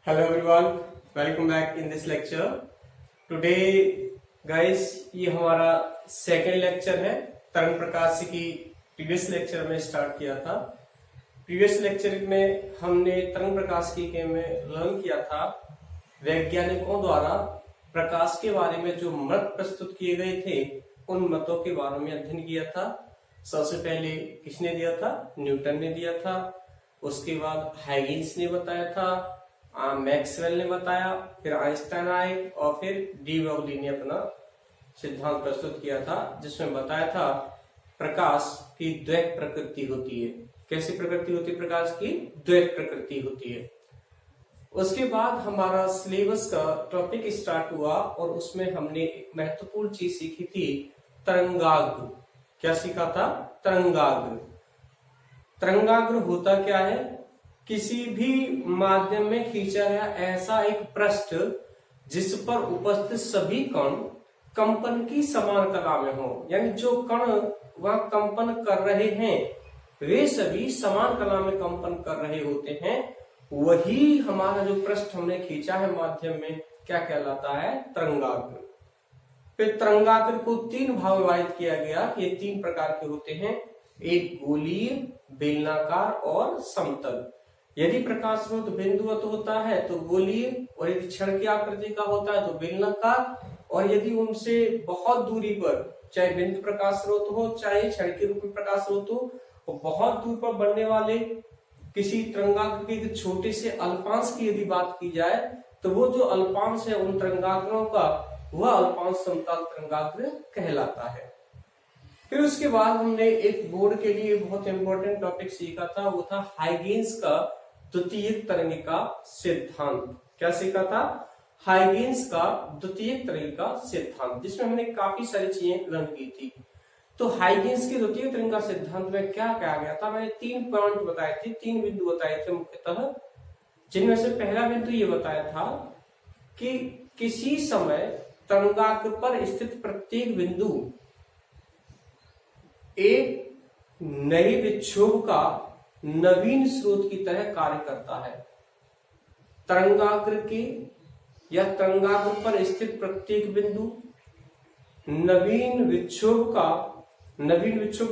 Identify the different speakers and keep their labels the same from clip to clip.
Speaker 1: Hello everyone, welcome back in this lecture. Today guys, ये हमारा second lecture है तरंग प्रकाश की प्रीवियस लेक्चर में स्टार्ट किया था। प्रीवियस लेक्चर में हमने तरंग प्रकाश की के में लर्न किया था वैज्ञानिकों द्वारा प्रकाश के बारे में जो मत प्रस्तुत किए गए थे उन मतों के बारे में अध्ययन किया था। सबसे पहले किसने दिया था? न्यूटन ने दिया था। उसके बाद हाइगेंस ने बताया था, मैक्सवेल ने बताया, फिर आइंस्टाइन आए और फिर डी ब्रोगली ने अपना सिद्धांत प्रस्तुत किया था जिसमें बताया था प्रकाश की द्वैत प्रकृति होती है। कैसी प्रकृति होती है? प्रकाश की द्वैत प्रकृति होती है। उसके बाद हमारा सिलेबस का टॉपिक स्टार्ट हुआ और उसमें हमने एक महत्वपूर्ण चीज सीखी थी, तरंगाग्र। क्या सीखा था? तरंगाग्र। तरंगाग्र होता क्या है? किसी भी माध्यम में खींचा गया ऐसा एक पृष्ठ जिस पर उपस्थित सभी कण कंपन की समान कला में हो, यानी जो कण वह कंपन कर रहे हैं वे सभी समान कला में कंपन कर रहे होते हैं। वही हमारा जो पृष्ठ हमने खींचा है माध्यम में क्या कहलाता है? तरंगाग्र। फिर तरंगाग्र को तीन भाग में विभाजित किया गया। ये तीन प्रकार के होते हैं, एक गोलीय, बेलनाकार और समतल। यदि प्रकाश स्रोत बिंदुवत होता है तो गोलीय, और यदि क्षण की आकृति का होता है तो बेलनाकार, और यदि उनसे बहुत दूरी पर चाहे बिंदु प्रकाश स्रोत हो चाहे क्षण के रूप में प्रकाश स्रोत हो, और बहुत दूर पर बनने वाले किसी तरंगाग्र के छोटे से अल्पांश की यदि बात की जाए तो वो जो अल्पांश है उन तरंगाग्रों का वह अल्पांश समतल तरंगाग्र कहलाता है। फिर उसके बाद हमने एक बोर्ड के लिए बहुत इंपॉर्टेंट टॉपिक सीखा था, वो था हाइगेंस का द्वितीयक तरंगिका सिद्धांत। क्या सीखा था? हाइगेंस का द्वितीयक तरंगिका सिद्धांत, जिसमें हमने काफी सारी चीजें लर्न की थी। तो हाइगेंस के द्वितीयक तरंगिका सिद्धांत में क्या कहा गया था? मैंने तीन पॉइंट बताए थे, तीन बिंदु बताए थे मुख्यतः, जिनमें से पहला बिंदु ये बताया था कि किसी समय तरंगाग्र पर स्थित प्रत्येक बिंदु एक नए विक्षोभ का नवीन स्रोत की तरह कार्य करता है। तरंगाग्र के या तरंगाग्र पर स्थित प्रत्येक बिंदु नवीन विक्षोभ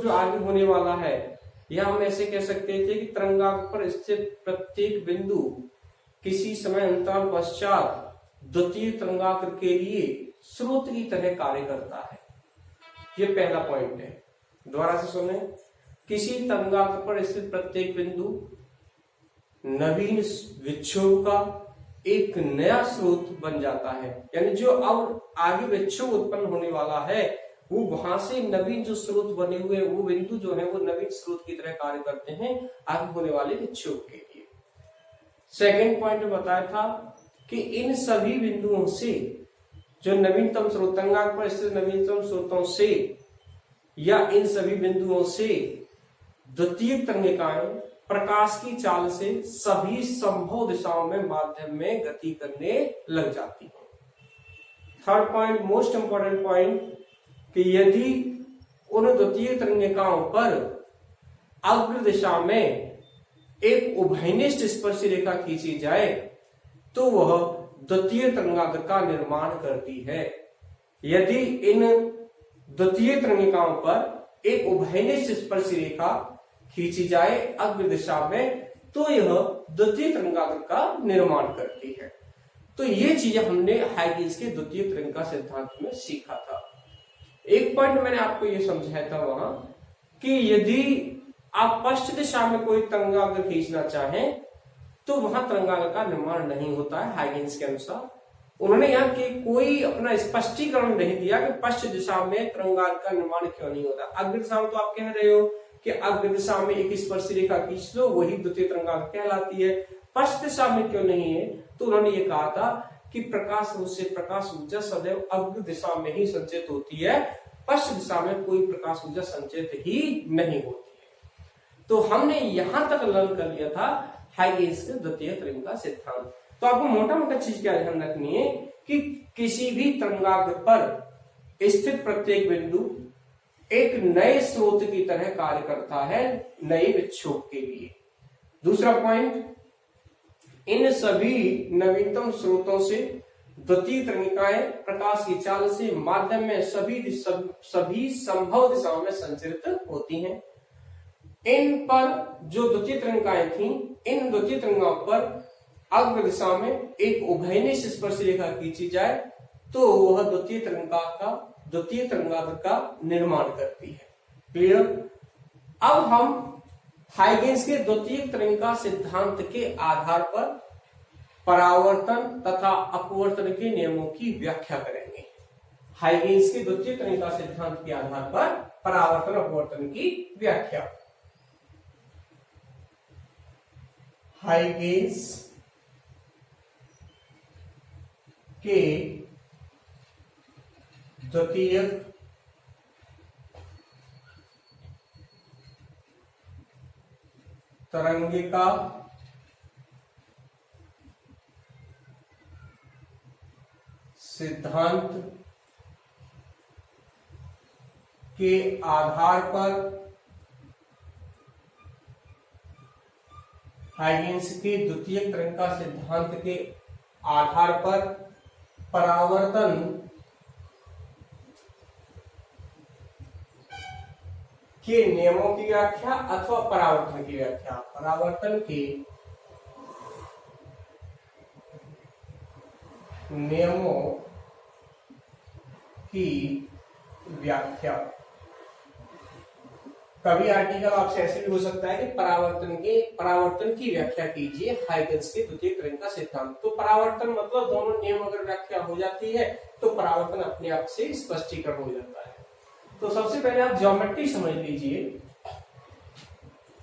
Speaker 1: जो आगे होने वाला है, या हम ऐसे कह सकते थे कि तरंगाग्र पर स्थित प्रत्येक बिंदु किसी समय अंतराल पश्चात द्वितीय तरंगाग्र के लिए स्रोत की तरह कार्य करता है। ये पहला पॉइंट है। दोबारा से सुने, किसी तरंगाग्र पर स्थित प्रत्येक बिंदु नवीन विक्षोभ का एक नया स्रोत बन जाता है, यानी जो अब आगे विक्षोभ उत्पन्न होने वाला है वो वहां से नवीन जो स्रोत बने हुए वो बिंदु जो है वो नवीन स्रोत की तरह कार्य करते हैं आगे होने वाले विक्षोभ के लिए। सेकेंड पॉइंट में बताया था कि इन सभी बिंदुओं से जो नवीनतम स्रोत तरंगाग्र पर स्थित नवीनतम स्रोतों से या इन सभी बिंदुओं से द्वितीय तरंगिकाएं प्रकाश की चाल से सभी संभव दिशाओं में माध्यम में गति करने लग जाती हैं। Third point, most important point, कि यदि उन द्वितीय तरंगिकाओं पर अग्र दिशा में एक उभयनिष्ठ स्पर्श रेखा खींची जाए तो वह द्वितीय तरंगाग्र का निर्माण करती है। यदि इन द्वितीय तरंगिकाओं पर एक उभयनिष्ठ स्पर्श रेखा खींची जाए अग्र दिशा में तो यह द्वितीय तरंगाग्र का निर्माण करती है। तो ये चीजें हमने हाइगेंस के द्वितीय तरंगिका सिद्धांत में सीखा था। एक पॉइंट मैंने आपको ये समझाया था वहां कि यदि आप पश्चिम दिशा में कोई तरंगाग्र खींचना चाहें तो वहां तरंगाग्र का निर्माण नहीं होता है हाइगेंस के अनुसार। उन्होंने यहाँ के कोई अपना स्पष्टीकरण नहीं दिया कि पश्चिम दिशा में तरंगाग्र का निर्माण क्यों नहीं होता। अग्र दिशा में तो आप कह रहे हो कि अग्र दिशा में एक स्पर्श रेखा खींच लो, वही द्वितीय तरंगाग्र कहलाती है। पश्चिम दिशा में क्यों नहीं है? तो उन्होंने ये कहा था कि प्रकाश से प्रकाश ऊर्जा सदैव अग्र दिशा में ही संचित होती है, पश्चिम दिशा में कोई प्रकाश ऊर्जा संचित ही नहीं होती है। तो हमने यहां तक लर्न कर लिया था हाइगेंस के द्वितीय तरंगिका सिद्धांत। तो आपको मोटा मोटा चीज क्या ध्यान रखनी है कि किसी भी तरंगाग्र पर स्थित प्रत्येक बिंदु एक नए स्रोत की तरह कार्य करता है नए विक्षोभ के लिए। दूसरा पॉइंट, इन सभी नवीनतम स्रोतों से द्वितीय तरंगिकाएं प्रकाश की चाल से माध्यम में सभी संभव दिशाओं में संचरित होती हैं। इन पर जो द्वितीय तरंगिकाएं थी, इन द्वितीय तरंगिकाओं पर अग्र दिशा में एक उभयनिष्ठ स्पर्श रेखा खींची जाए तो वह द्वितीय तरंगाग्र का निर्माण करती है। क्लियर? अब हम हाइगेंस के द्वितीय तरंगिका सिद्धांत के आधार पर परावर्तन तथा अपवर्तन के नियमों की व्याख्या करेंगे। हाइगेंस के द्वितीय तरंगिका सिद्धांत के आधार पर परावर्तन अपवर्तन की व्याख्या। हाइगेंस के द्वितीय तरंगिका सिद्धांत के आधार पर हाइगेंस के द्वितीय तरंगिका सिद्धांत के आधार पर परावर्तन के नियमों की व्याख्या अथवा परावर्तन की व्याख्या। परावर्तन के नियमों की व्याख्या। कभी आर्टिकल आपसे ऐसे भी हो सकता है कि परावर्तन की व्याख्या कीजिए हाइगेंस के द्वितीय तरंगिका सिद्धांत। तो परावर्तन मतलब दोनों नियम अगर व्याख्या हो जाती है तो परावर्तन अपने आप से स्पष्टीकरण हो जाता है। तो सबसे पहले आप ज्योमेट्री समझ लीजिए।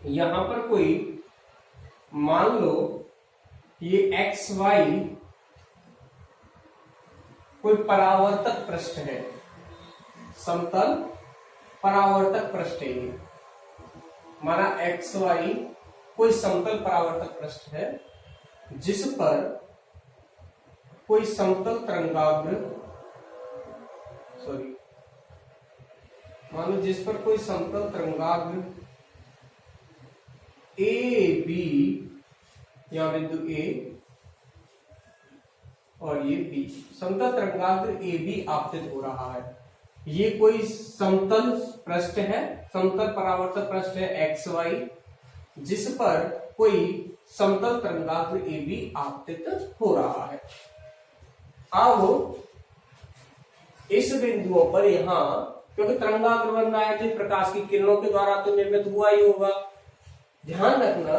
Speaker 1: यहां पर कोई मान लो ये एक्स वाई कोई परावर्तक पृष्ठ है, समतल परावर्तक पृष्ठ है। हमारा एक्स वाई कोई समतल परावर्तक पृष्ठ है जिस पर कोई समतल तरंगाग्र मान लो जिस पर कोई समतल तरंगाग्र ए बी, या बिंदु ए और ये बी, समतल तरंगाग्र ए बी आपतित हो रहा है। ये कोई समतल पृष्ठ है, समतल परावर्तक पृष्ठ है एक्स वाई, जिस पर कोई समतल तरंगाग्र ए बी आपतित हो रहा है। अब इस बिंदुओं पर यहां क्योंकि तरंगाग्र बन रहा है तो प्रकाश की किरणों के द्वारा तो निर्मित हुआ ही होगा। ध्यान रखना,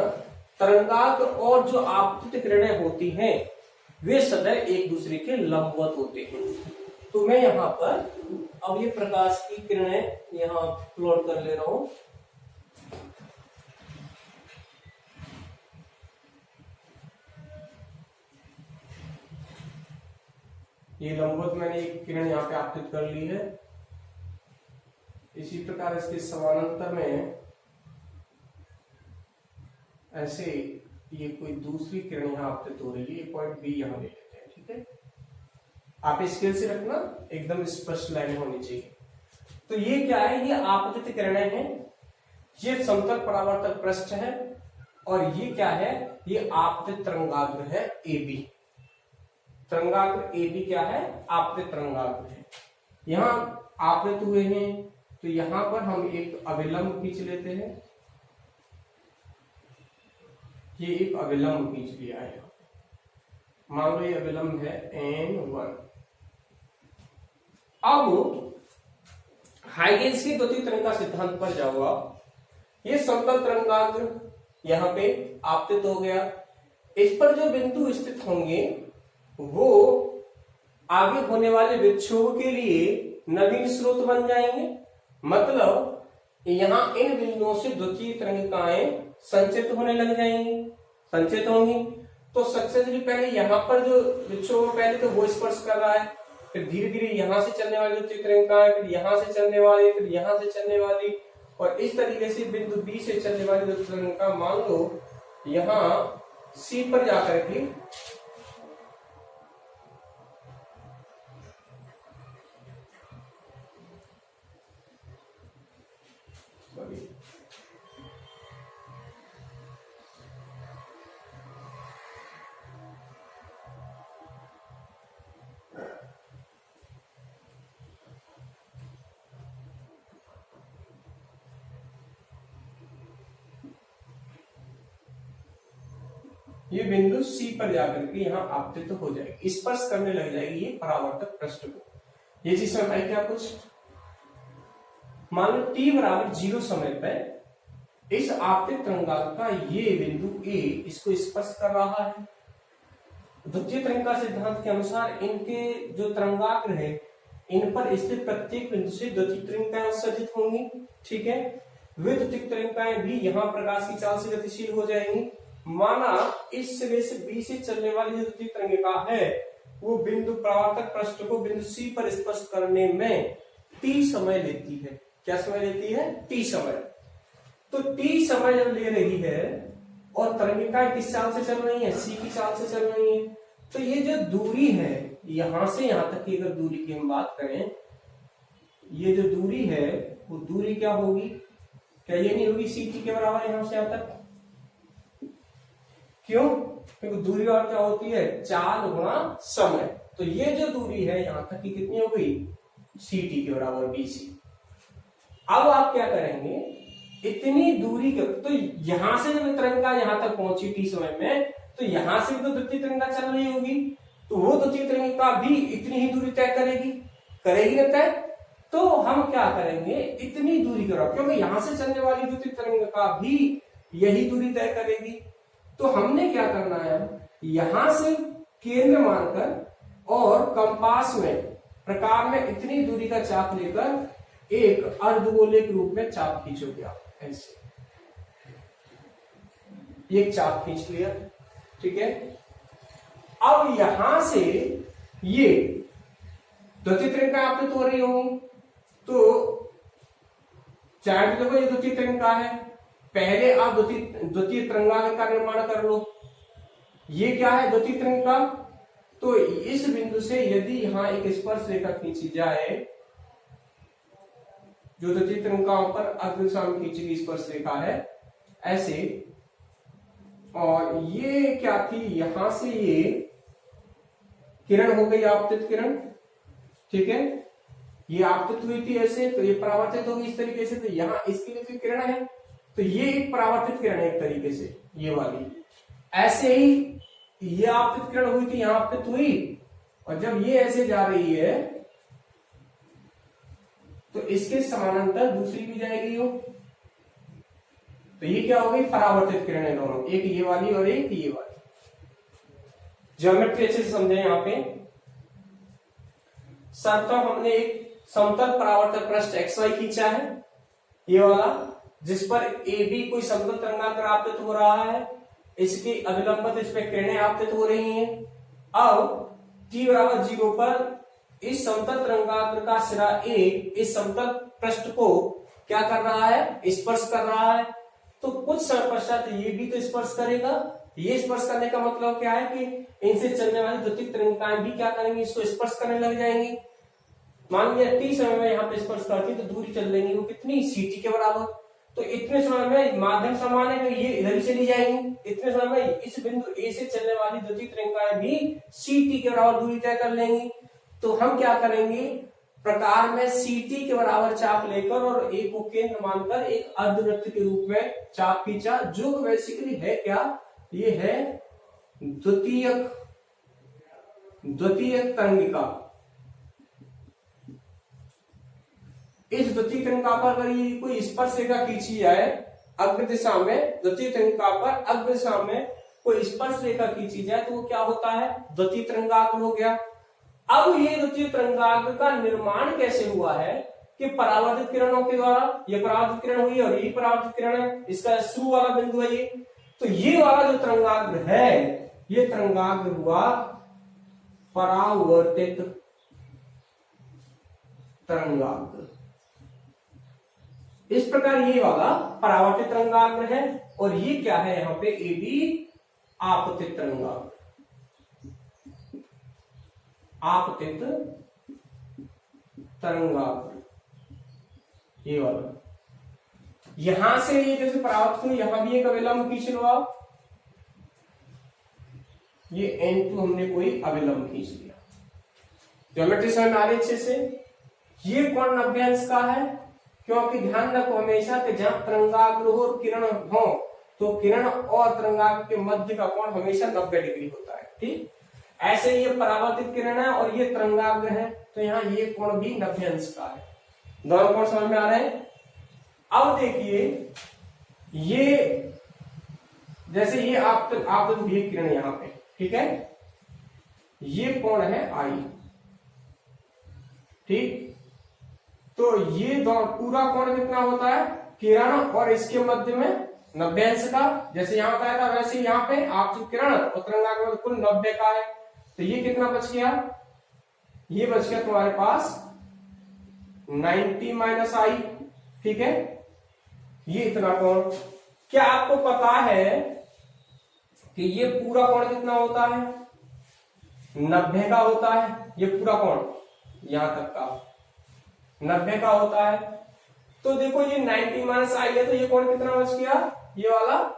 Speaker 1: तरंगाग्र और जो आपतित किरणें होती हैं वे सदैव एक दूसरे के लंबवत होते हैं। तो मैं यहाँ पर अब ये प्रकाश की किरणें यहाँ प्लॉट कर ले रहा हूं। ये लंबवत मैंने एक किरण यहाँ पे आपतित कर ली है। इसी प्रकार इसके समानांतर में ऐसे ये कोई दूसरी किरण यहाँ आपतित हो रही है। ये पॉइंट बी यहाँ ले लेते हैं, ठीक है। आप स्केल से रखना, एकदम स्पष्ट लाइन होनी चाहिए। तो ये क्या है, ये आपतित किरणें हैं, ये समतल परावर्तक पृष्ठ है और ये क्या है, ये आपतित तरंगाग्र है ए बी। तरंगाग्र ए बी क्या है, आपतित तरंगाग्र है। यहां आपतित हुए हैं तो यहां पर हम एक अभिलंब खींच लेते हैं। ये एक अभिलंब खींच लिया है, मान लो ये अभिलंब है N1। अब हाइगेंस की द्वितीय तरंगिका सिद्धांत पर जाओ आप। ये समतल तरंगाग्र यहां पे आपतित हो गया। इस पर जो बिंदु स्थित होंगे वो आगे होने वाले विक्षोभ के लिए नवीन स्रोत बन जाएंगे। मतलब यहां इन बिंदुओं से द्वितीय तरंगिकाएं संचित होने लग जाएंगी, संचित होंगी। तो सक्सेसफुली पहले यहां पर जो विक्षोभ पहले तो वो स्पर्श कर रहा है, फिर धीरे धीरे यहां से चलने वाली द्वितीय तरंगिकाएं, फिर यहां से चलने वाली, फिर यहां से चलने वाली, और इस तरीके से बिंदु बी से चलने वाली द्वितीय तरंगिका मान लो यहां सी पर जाकर के ये बिंदु सी पर जाकर के यहाँ आपतित हो जाएगी, स्पर्श करने लग जाएगी ये परावर्तक पृष्ठ को। ये चीज समझ आई क्या कुछ? मान लो t बराबर 0 समय पर इस आपतित तरंगाग्र का ये बिंदु A इसको स्पर्श कर रहा है। द्वितीय तरंगा सिद्धांत के अनुसार इनके जो तरंगाग्र है इन पर स्थित प्रत्येक बिंदु से द्वितीय तरंगाएं उत्सर्जित होंगी, ठीक है। वे द्वितीय तरंगाएं भी यहाँ प्रकाश की चाल से गतिशील हो जाएंगी। माना इस सिरे से B से चलने वाली जो द्वितीय तरंगिका है वो बिंदु परावर्तक पृष्ठ को बिंदु C पर स्पर्श करने में t समय लेती है। क्या समय लेती है? t समय। तो t समय जब ले रही है और तरंगिकाएं किस चाल से चल रही है? c की चाल से चल रही है। तो ये जो दूरी है यहां से यहां तक की अगर दूरी की हम बात करें, ये जो दूरी है वो दूरी क्या होगी? क्या ये नहीं होगी ct के बराबर यहां से यहां तक? क्यों? क्योंकि दूरी और क्या होती है? चाल गुणा समय। तो ये जो दूरी है यहां तक की कितनी हो गई? ct के बराबर bc। अब आप क्या करेंगे? इतनी दूरी के तो यहां से जब तरंगा यहां तक पहुंची t समय में, तो यहां से भी तो द्वितीय तरंगा चल रही होगी, तो वो द्वितीय तरंगिका भी इतनी ही दूरी तय करेगी ना तय। तो हम क्या करेंगे? इतनी दूरी करो, क्योंकि यहां से चलने वाली द्वितीय तरंगिका भी यही दूरी तय करेगी। तो हमने क्या करना है? यहां से केंद्र मानकर और कंपास में प्रकार में इतनी दूरी का चाप लेकर एक अर्धगोले के रूप में चाप खींचोगे आप ऐसे। एक चाप खींच लिया, ठीक है। अब यहां से ये द्वितीय तरंगिका आपतित हो रही होंगी, तो चाहे देखो ये द्वितीय तरंगिका है, पहले आप द्वितीय तरंगाग्र का निर्माण कर लो। ये क्या है? द्वितीय तरंगिका। तो इस बिंदु से यदि यहां एक स्पर्श रेखा खींची जाए जो द्वितीय तरंगिकाओं पर अग्र दिशा में खींची गई स्पर्श रेखा है ऐसे, और ये क्या थी? यहां से ये किरण हो गई आपतित किरण, ठीक है। ये आपतित हुई थी ऐसे, तो ये परावर्तित होगी इस तरीके से। तो यहां इसके लिए किरण है, तो ये एक परावर्तित किरण है एक तरीके से, ये वाली। ऐसे ही ये आपतित किरण हुई थी, यहां आपतित हुई, और जब ये ऐसे जा रही है तो इसके समानांतर दूसरी भी जाएगी हो, तो ये क्या हो गई? परावर्तित किरणें दोनों, एक ये वाली और एक ये वाली। ज्योमेट्री अच्छे से समझे यहां पे। सर्वप्रथम हमने एक समतल परावर्तक पृष्ठ XY खींचा है, ये वाला, जिस पर AB कोई समतल तरंगाग्र आपतित हो रहा है, इसकी अभिलंबित इस पे किरणें आपतित हो रही हैं। अब t बराबर 0 पर इस समतल तरंगाग्र का सिरा A इस समतल पृष्ठ को क्या कर रहा है? स्पर्श कर रहा है। तो कुछ समय पश्चात ये भी तो स्पर्श करेगा। ये स्पर्श करने का मतलब क्या है कि इनसे चलने वाली द्वितीय तरंगिकाएं भी क्या करेंगी? इसको स्पर्श करने लग जाएंगी। मान लिया t समय में यहाँ पे स्पर्श करती तो दूरी चल लेंगी वो कितनी? ct के बराबर। तो इतने समय में माध्यम समान है, तो ये इधर ही चली जाएंगी। इतने समय में इस बिंदु A से चलने वाली द्वितीय तरंगिकाएं भी ct के बराबर दूरी तय कर लेंगी। तो हम क्या करेंगे? प्रकार में ct के बराबर चाप लेकर और A को केंद्र मानकर एक अर्धवृत्त के रूप में चाप खींचा, जो बेसिकली है क्या? ये है द्वितीय तरंगिका। इस द्वितीय तरंगिका पर अगर ये कोई स्पर्श रेखा खींची जाए अग्र दिशा में, द्वितीय तरंगिका पर अग्र दिशा में कोई स्पर्श रेखा खींची जाए तो वो क्या होता है? द्वितीय तरंगाग्र हो गया। अब ये द्वितीय तरंगाग्र का निर्माण कैसे हुआ है? कि परावर्तित किरणों के द्वारा। ये परावर्तित किरण हुई और ये परावर्तित किरण है, इसका शुरू वाला बिंदु है ये। तो ये वाला जो तरंगाग्र है, ये तरंगाग्र हुआ परावर्तित तरंगाग्र। इस प्रकार ये वाला परावर्तित तरंगाग्र है, और ये क्या है? यहाँ पे AB आपतित तरंगाग्र। आपतित तरंगाग्र ये वाला। यहां से ये जैसे परावर्तित हुई, यहां भी एक अभिलंब खींच लो आप। ये N2 हमने कोई अभिलंब खींच लिया। ज्योमेट्री समझ में आ रही अच्छे से। ये कोण 90 अंश का है, क्योंकि ध्यान रखो हमेशा कि जहां तरंगाग्र हो और किरण हो तो किरण और तरंगाग्र के मध्य का कोण हमेशा 90 डिग्री होता है। ठीक, ऐसे ये परावर्तित किरण है और ये तरंगाग्र है, तो यहाँ ये कोण भी 90 अंश का है। दोनों कोण समझ में आ रहे हैं। अब देखिए ये जैसे ये आप दिए किरण यहाँ पे, ठीक है, ये कोण है आई। ठीक, तो ये पूरा कोण कितना होता है किरण और इसके मध्य में 90 अंश का। जैसे यहाँ बताया था वैसे यहाँ पे आपतित किरण और तरंगाग्र कुल 90 का है। तो ये कितना बच गया, ये बच गया तुम्हारे पास 90 माइनस आई। ठीक है, ये इतना कोण। क्या आपको पता है कि ये पूरा कोण कितना होता है 90 का होता है। ये पूरा कोण यहां तक का 90 का होता है। तो देखो ये 90 माइनस आई है, तो ये कोण कितना बच गया, ये वाला,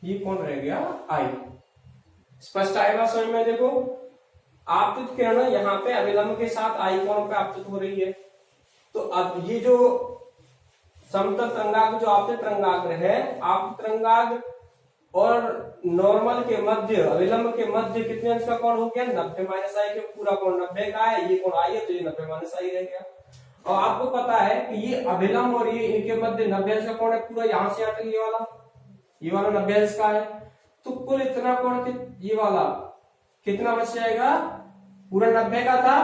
Speaker 1: ये कोण रह गया आई। स्पष्ट आएगा समझ में। देखो आपतित किरण यहाँ पे अभिलंब के साथ आई कोण पे आपतित हो रही है। तो अब ये जो समतल तरंगाग्र जो आपतित तरंगाग्र है, आपतित तरंगाग्र और नॉर्मल के मध्य, अभिलंब के मध्य कितने अंश का कोण हो गया 90 माइनस आई के। पूरा कोण 90 का है, ये कोण आई है, तो ये 90 माइनस आई रह गया। और आपको पता है कि ये अभिलंब और ये इनके मध्य 90 अंश का कोण है पूरा, यहां से यहां तक ये वाला 90 अंश का है। तो कुल इतना कोण ये वाला कितना बच जाएगा, पूरा 90 का था,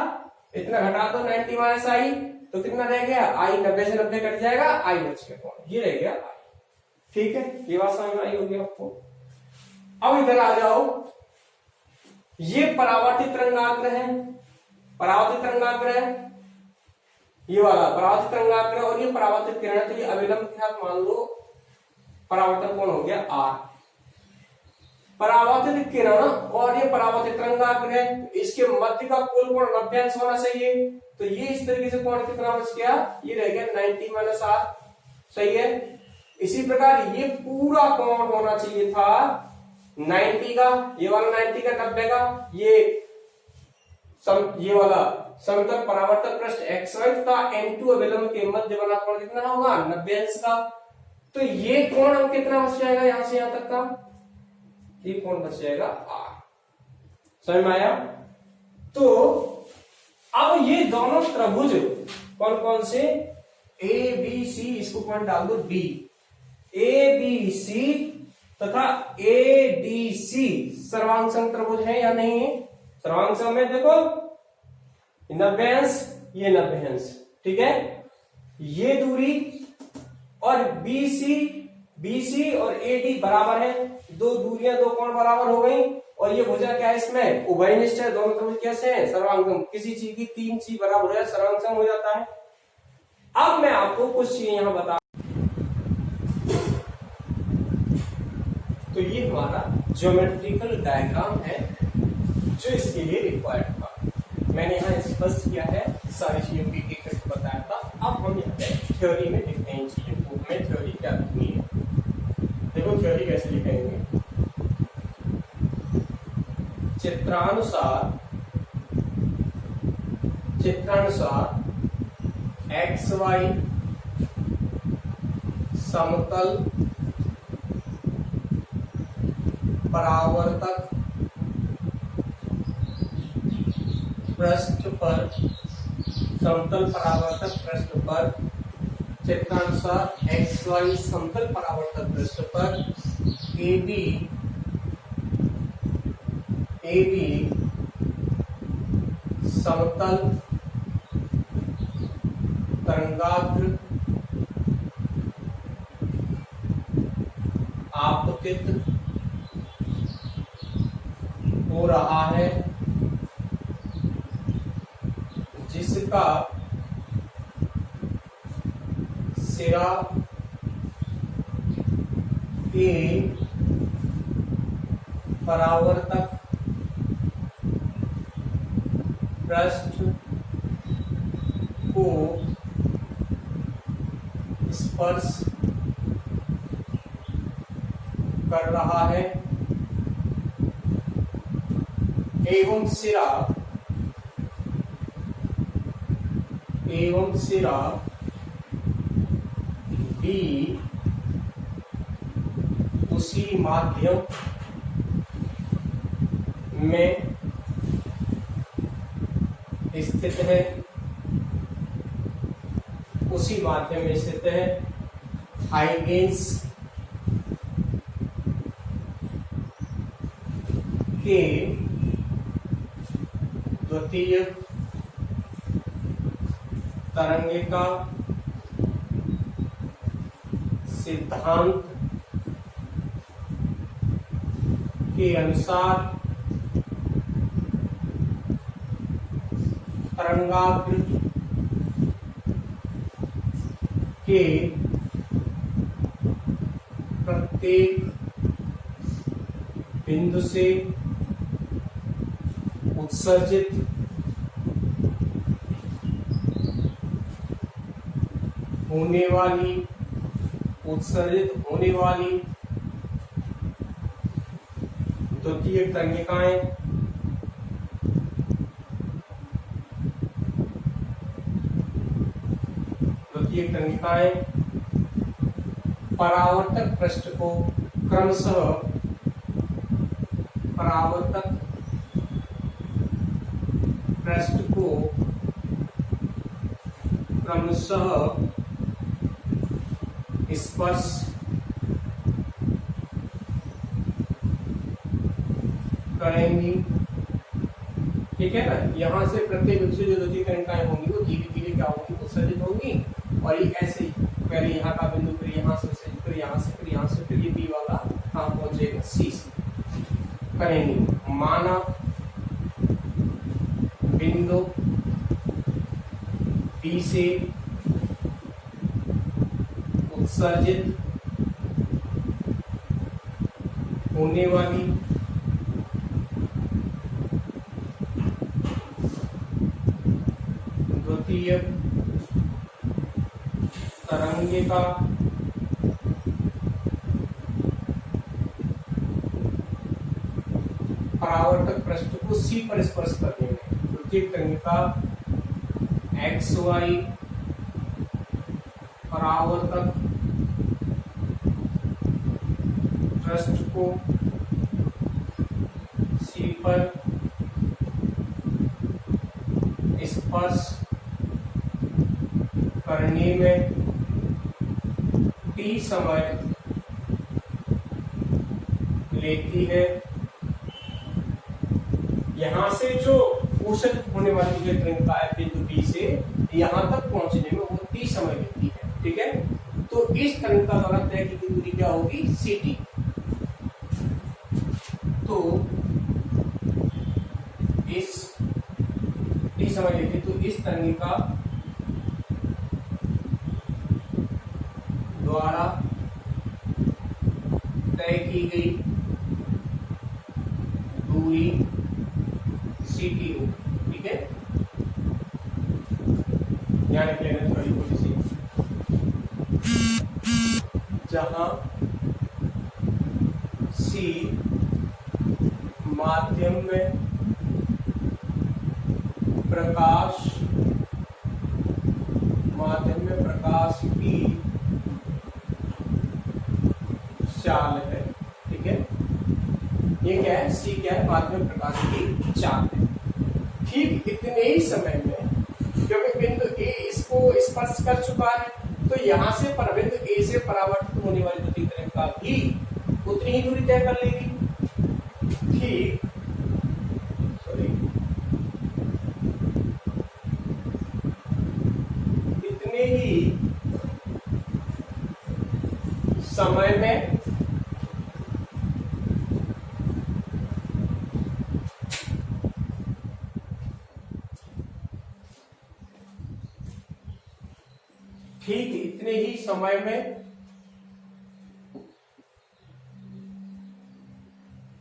Speaker 1: इतना घटा दो 90 माइनस आई, तो कितना रह गया आई, 90 से 90 कट जाएगा, आई बच गया कोण, ये रह गया आई। ठीक है, ये बात समझ में आई होगी आपको। अब इधर आ जाओ, ये परावर्तित तरंगाग्र है, परावर्तित तरंगाग्र है, ये वाला परावर्तित तरंगाग्र और ये परावर्तित किरण है। तो ये अभिलंब के साथ मान लो परावर्तन कोण हो गया आर। परावर्तित किरण और ये परावर्तित तरंगाग्र है, इसके मध्य का कुल कोण 90 अंश होना चाहिए। तो ये इस तरीके से कोण कितना बच गया, ये रह गया 90 माइनस आर। सही है। इसी प्रकार ये पूरा कोण होना चाहिए था 90 का, ये वाला 90 का, 90 का, ये वाला समतल परावर्तक पृष्ठ XY तथा N2 अभिलंब के मध्य वाला कोण कितना होगा 90 अंश का। तो ये कोण अब कितना बच जाएगा, यहां से यहां तक का ये कोण बच जाएगा R। समझ में आया। तो अब ये दोनों त्रिभुज कौन कौन से, A B C, इसको पॉइंट डाल दो D, ABC तथा ADC सर्वांग सम त्रिभुज है या नहीं है। सर्वांग सम में देखो 90 अंश, ये 90 अंश। ठीक है, ये दूरी और BC और AD बराबर है, दो दूरियां, दो कोण बराबर हो गई। और ये भुजा क्या है, इसमें उभयनिष्ठ है, दोनों त्रिभुज कैसे हैं सर्वांगसम। किसी चीज की 3 चीज बराबर है सर्वांगसम हो जाता है। अब मैं आपको कुछ चीजें यहां बता, तो ये हमारा ज्योमेट्रिकल डायग्राम है जो इसके लिए रिक्वायर्ड था। मैंने यहाँ स्पष्ट किया है, सारी चीजों की एक एक बताया था। अब हम यहाँ पे थ्योरी में लिखते हैं इन चीजों को, हमें थ्योरी क्या लिखनी है। देखो थ्योरी कैसे लिखेंगे, चित्रानुसार XY समतल परावर्तक पृष्ठ पर, समतल परावर्तक पृष्ठ पर, चित्रानुसार XY समतल परावर्तक पृष्ठ पर AB समतल तरंगाग्र आपतित हो रहा है, जिसका सिरा A परावर्तक पृष्ठ को स्पर्श कर रहा है एवं सिरा B उसी माध्यम में स्थित है, उसी माध्यम में स्थित है। हाइगेंस के द्वितीय तरंगिका सिद्धांत के अनुसार तरंगाग्र के प्रत्येक बिंदु से उत्सर्जित होने वाली द्वितीय तरंगिकाएं परावर्तक पृष्ठ को क्रमशः स्पर्श करेंगी। ठीक है ना। यहाँ से प्रत्येक बिंदु से जो द्वितीय तरंगिकाएं होंगी वो धीरे धीरे क्या होंगी, उत्सर्जित होंगी। और ये ऐसे ही पहले यहाँ का बिंदु, फिर यहाँ से, फिर यहाँ से, फिर यहाँ से, फिर ये बी वाला कहाँ पहुंचेगा, सी से करेंगे। माना बिंदु बी से उत्सर्जित होने वाली द्वितीय तरंगिका परावर्तक पृष्ठ को सी पर स्पर्श करने में द्वितीय तरंगिका एक्स वाई परावर्तक पृष्ठ को सी पर स्पर्श करने में टी समय लेती है। यहां से जो उत्सर्जित होने वाली जो तरंगिका है बिंदु बी से यहां तक पहुंचने में वो टी समय लेती है। ठीक है। तो इस तरंगिका द्वारा तय की गई दूरी क्या होगी, सी टी। तो इस टी समय लेती, तो इस तरंगिका द्वारा तय की गई दूरी सी टी हो। ठीक है। ध्यान रख लेना थोड़ी थोड़ी सी, जहां सी माध्यम में प्रकाश की चाल है। ठीक है। ये क्या है, सी क्या है, माध्यम प्रकाश की चाल है। ठीक इतने ही समय में क्योंकि बिंदु ए इसको स्पर्श कर चुका है, तो यहां से बिंदु ए से परावर्तित होने वाली द्वितीय तरंगिका भी उतनी ही दूरी तय कर लेगी। ठीक इतने ही समय में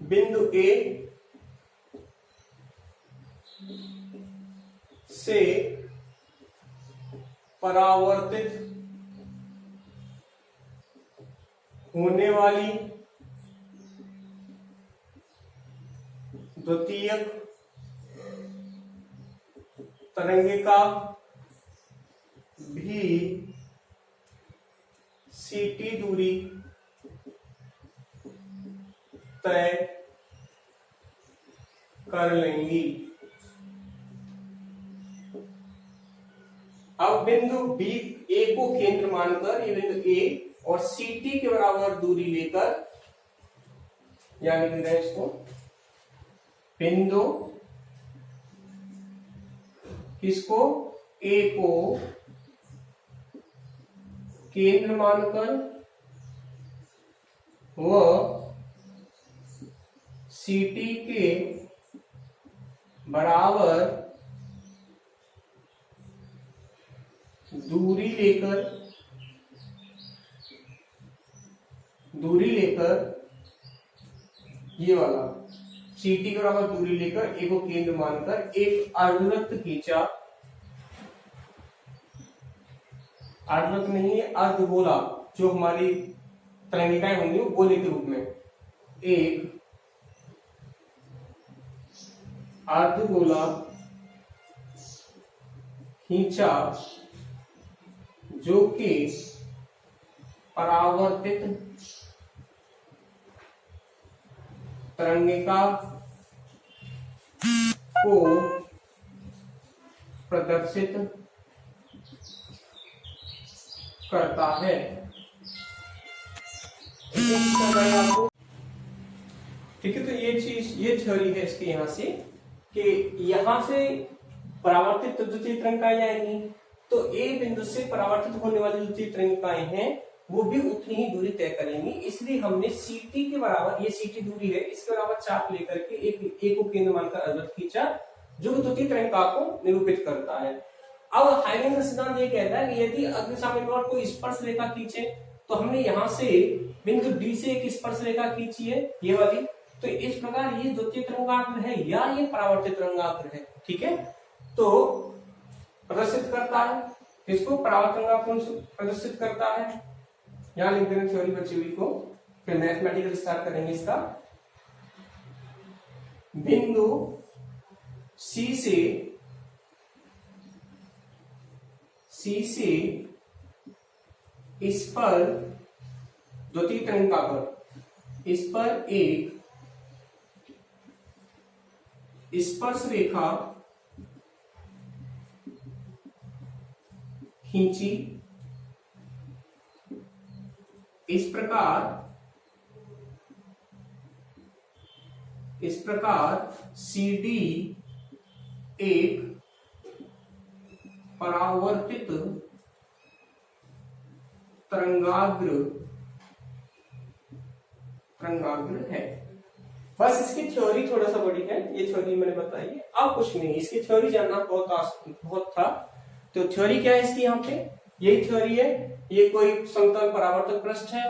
Speaker 1: बिंदु ए से परावर्तित होने वाली द्वितीयक तरंगिका भी सीटी दूरी तय कर लेंगी। अब बिंदु बी ए को केंद्र मानकर, ये बिंदु ए और सी टी के बराबर दूरी लेकर, यानी लिख रहे हैं इसको, बिंदु किसको, ए को केंद्र मानकर व सीटी के बराबर दूरी लेकर ये वाला सीटी के बराबर दूरी लेकर ए को केंद्र मानकर एक अर्धवृत्त खींचा, अर्धवृत्त नहीं है अर्धगोला, जो हमारी तरंगिकाएं होंगी वो गोले के रूप में, एक अर्धगोला खींचा जो कि परावर्तित तरंगिका को प्रदर्शित करता है। ठीक है, तो ये चीज, ये थ्योरी है इसकी यहां से, कि यहां से परावर्तित द्वितीय तरंगिकाएं आएंगी, तो ए बिंदु से परावर्तित होने वाली द्वितीय तरंगिकाएं हैं वो भी उतनी ही दूरी तय करेंगी। इसलिए हमने सीटी के बराबर, ये सीटी दूरी है, इसके बराबर चाप लेकर के एक ए को केंद्र मानकर अर्धवृत्त खींचा जो द्वितीय तरंगिका को निरूपित करता है। अब हाइगेन का सिद्धांत ये कहता है कि यदि अग्निशामक और कोई स्पर्श रेखा खींचे, तो हमने यहां से बिंदु डी से एक स्पर्श रेखा खींची है, ये वाली, तो इस प्रकार ये द्वितीय तरंगाग्र है या ये परावर्तित तरंगाग्र है। ठीक है, तो प्रदर्शित करता है, किसको, परावर्तित तरंगाग्र को प्रदर्शित करता है। यहां लिख देना थ्योरी बची हुई को, फिर मैथमेटिकल स्टार्ट करेंगे इसका। बिंदु सी से इस पर द्वितीय तरंगिका पर, इस पर एक स्पर्श रेखा खींची, इस प्रकार CD एक परावर्तित तरंगाग्र है। बस इसकी थ्योरी थोड़ा सा बड़ी है, ये थ्योरी मैंने बताई है, अब कुछ नहीं, इसकी थ्योरी जानना बहुत था। तो थ्योरी क्या है इसकी, यहाँ पे यही थ्योरी है, ये कोई समतल परावर्तक पृष्ठ है,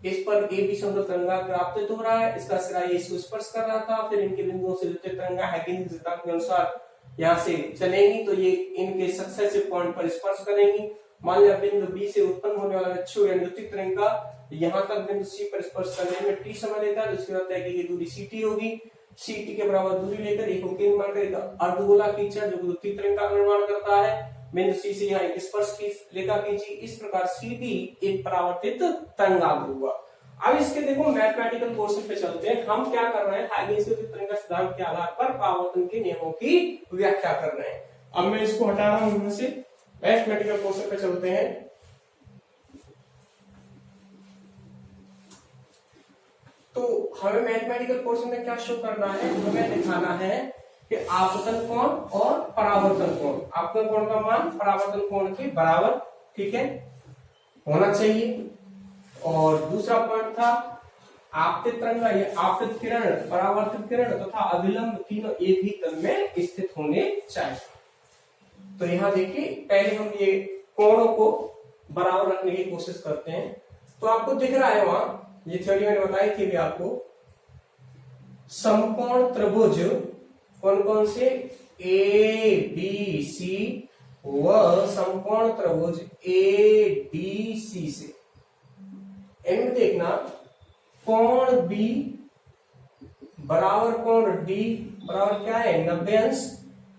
Speaker 1: इस पर ए बी समतल तरंगाग्र आपतित हो रहा है, इसका सिरा ये इसको स्पर्श कर रहा था, फिर इनके बिंदुओं से द्वितीय तरंगा हाइगेन के सिद्धांत के अनुसार यहाँ से चलेंगी, तो ये इनके सक्सेसिव पॉइंट पर स्पर्श करेंगी। मान लिया बिंदु बी से उत्पन्न होने वाला बिच्छू या द्वितीय तरंगा यहाँ तक बिंदु सी पर स्पर्श करने में टी समय लेता है, उसके बाद तय की दूरी ct होगी। ct के बराबर दूरी लेकर एक केंद्र मानकर अर्धगोला खींचा जो द्वितीय तरंगा का निर्माण करता है। बिंदु सी से यहाँ एक स्पर्श रेखा खींची, इस प्रकार CD एक परावर्तित तरंगाग्र हुआ। अब इसके देखो मैथमेटिकल पोर्शन पे चलते हैं। हम क्या कर रहे हैं, हाइगेन के तरंगा सिद्धांत के आधार पर परावर्तन के नियमों की व्याख्या कर रहे हैं। अब मैं इसको हटा रहा हूं, इनमें से मैथमेटिकल पोर्शन पे चलते हैं। तो हमें मैथमेटिकल पोर्शन में क्या शो करना है, हमें दिखाना है कि आपतन कोण और परावर्तन कोण, आपतन कोण का मान परावर्तन कोण के बराबर, ठीक है, होना चाहिए। और दूसरा पॉइंट था आपतित तरंगा या आपतित किरण, परावर्तित किरण तथा अभिलंब तीनों एक ही तल में स्थित होने चाहिए। तो यहाँ देखिए पहले हम ये कोणों को बराबर रखने की कोशिश करते हैं। तो आपको दिख रहा है वहां, ये थ्योरी मैंने बताई थी भी आपको, समकोण त्रिभुज कौन कौन से, ABC व समकोण त्रिभुज ADC से। इनमें देखना कोण B बराबर कोण D बराबर क्या है, 90 अंश।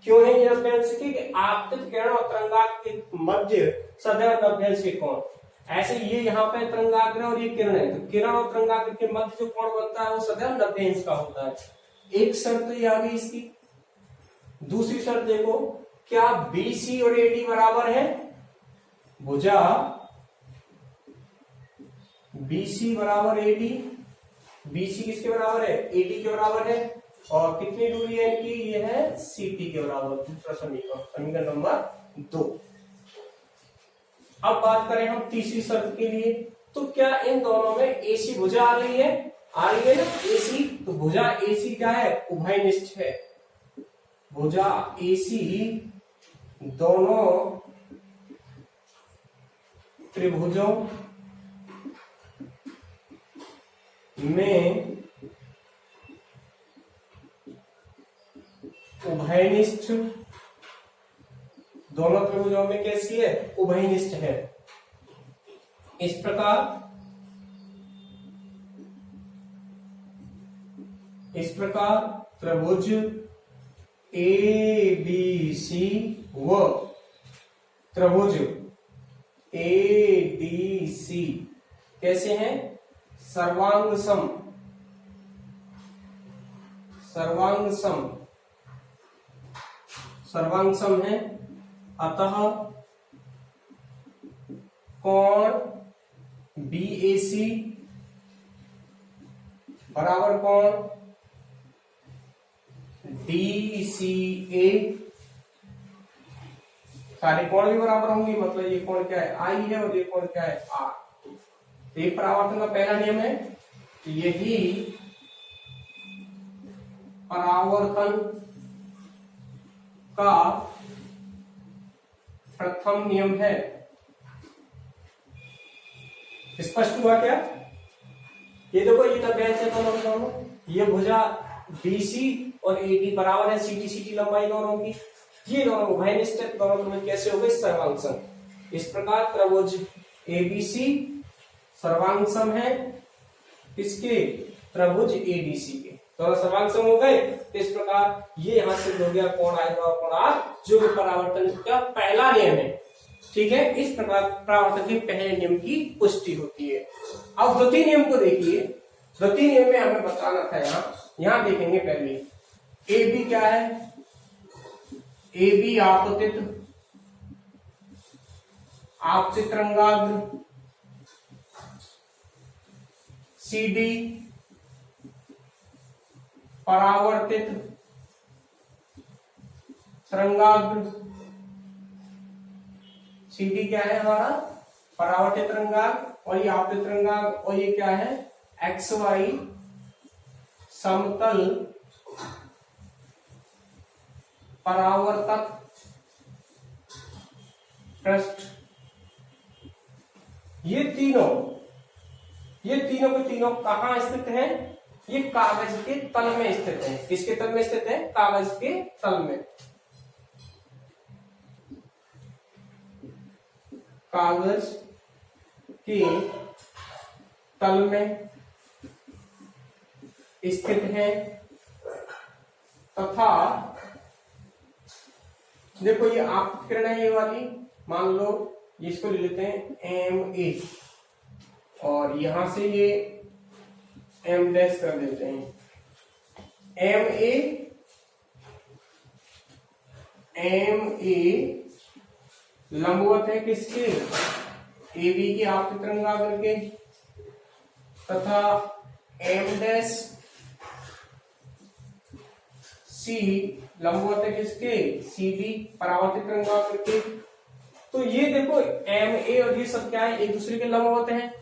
Speaker 1: क्यों है यह 90 अंश की, आपतित किरण और तरंगाग्र के मध्य सदैव 90 अंश के कोण। ऐसे ये यहाँ पे तरंगाग्र और ये किरण है, तो किरण और तरंगाग्र के मध्य जो कोण बनता है वो सदैव 90 अंश का होता है। एक शर्त ये आ गई इसकी। दूसरी शर्त देखो, क्या BC और AD बराबर है? भुजा BC बराबर AD, BC किसके बराबर है? AD के बराबर है। और कितनी दूरी है इनकी? ये है CT के बराबर। दूसरा समीकरण, समीकरण नंबर 2। अब बात करें हम तीसरी शर्त के लिए, तो क्या इन दोनों में AC भुजा आ रही है? आ रही है ना AC। तो भुजा AC क्या है? उभयनिष्ठ है। भुजा AC दोनों त्रिभुजों में उभयनिष्ठ, दोनों त्रिभुजों में कैसी है? उभयनिष्ठ है। इस प्रकार त्रिभुज ABC व त्रिभुज ADC कैसे हैं? सर्वांग सम, सर्वांग सम है। अतः कोण BAC बराबर कोण DCA, सारे कोण भी बराबर होंगे, मतलब ये कोण क्या है? I है और ये कोण क्या है? R। तो ये परावर्तन का पहला नियम है। यही परावर्तन का प्रथम नियम है। स्पष्ट हुआ क्या? ये देखो, ये तब से दोनों, ये भुजा BC और AD बराबर है, CT लंबाई दोनों की। ये दोनों उभयनिष्ठ है, दोनों त्रिभुज कैसे हो गए? सर्वांग सम। इस प्रकार त्रिभुज ABC सर्वांग सम है किसके? त्रिभुज ADC के। दोनों सर्वांग सम हो गए। तो इस प्रकार ये यहां से हो गया कोण I और कोण R, जो कि परावर्तन का पहला नियम है। ठीक है, इस प्रकार परावर्तन के पहले नियम की पुष्टि होती है। अब द्वितीय नियम को देखिए। द्वितीय नियम में हमें बताना था, यहां देखेंगे पहले AB क्या है? AB आपतित तरंगाग्र, CD परावर्तित तरंगाग्र। CD क्या है हमारा? परावर्तित तरंगाग्र, और ये आपतित तरंगाग्र, और ये क्या है? XY समतल परावर्तक पृष्ठ। ये तीनों के तीनों कहां स्थित हैं? ये कागज के तल में स्थित है। किसके तल में स्थित है? कागज के तल में। कागज के तल में स्थित है तथा देखो, ये आप किरण है, ये वाली मान लो, इसको ले लेते हैं MA, और यहां से ये M डैश कर देते हैं। MA लंबवत है किसके? AB की आपतित तरंगाग्र के, तथा M डैश C लंबवत है किसके? CD परावर्तित तरंगाग्र के। तो ये देखो, MA और ये सब क्या है? एक दूसरे के लंबवत हैं।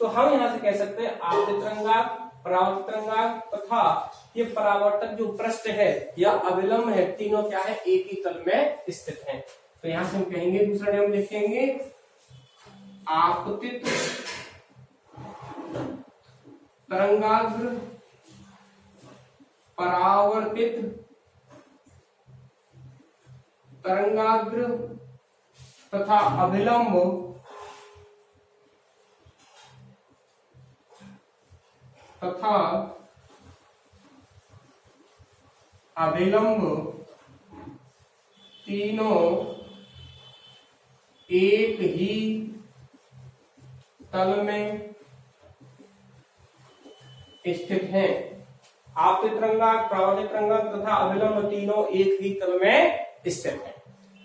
Speaker 1: तो हम यहां से कह सकते हैं आपतित तरंगाग्र, परावर्तित तरंगाग्र तथा ये परावर्तक जो पृष्ठ है या अविलंब है, तीनों क्या है? एक ही तल में स्थित हैं। तो यहां से हम कहेंगे, दूसरा नियम लिखेंगे, आपतित तरंगाग्र परावर्तित तरंगाग्र तथा अभिलंब तीनों एक ही तल में स्थित हैं। आपतित तरंगाग्र, परावर्तित तरंगाग्र तथा अभिलंब तीनों एक ही तल में स्थित हैं।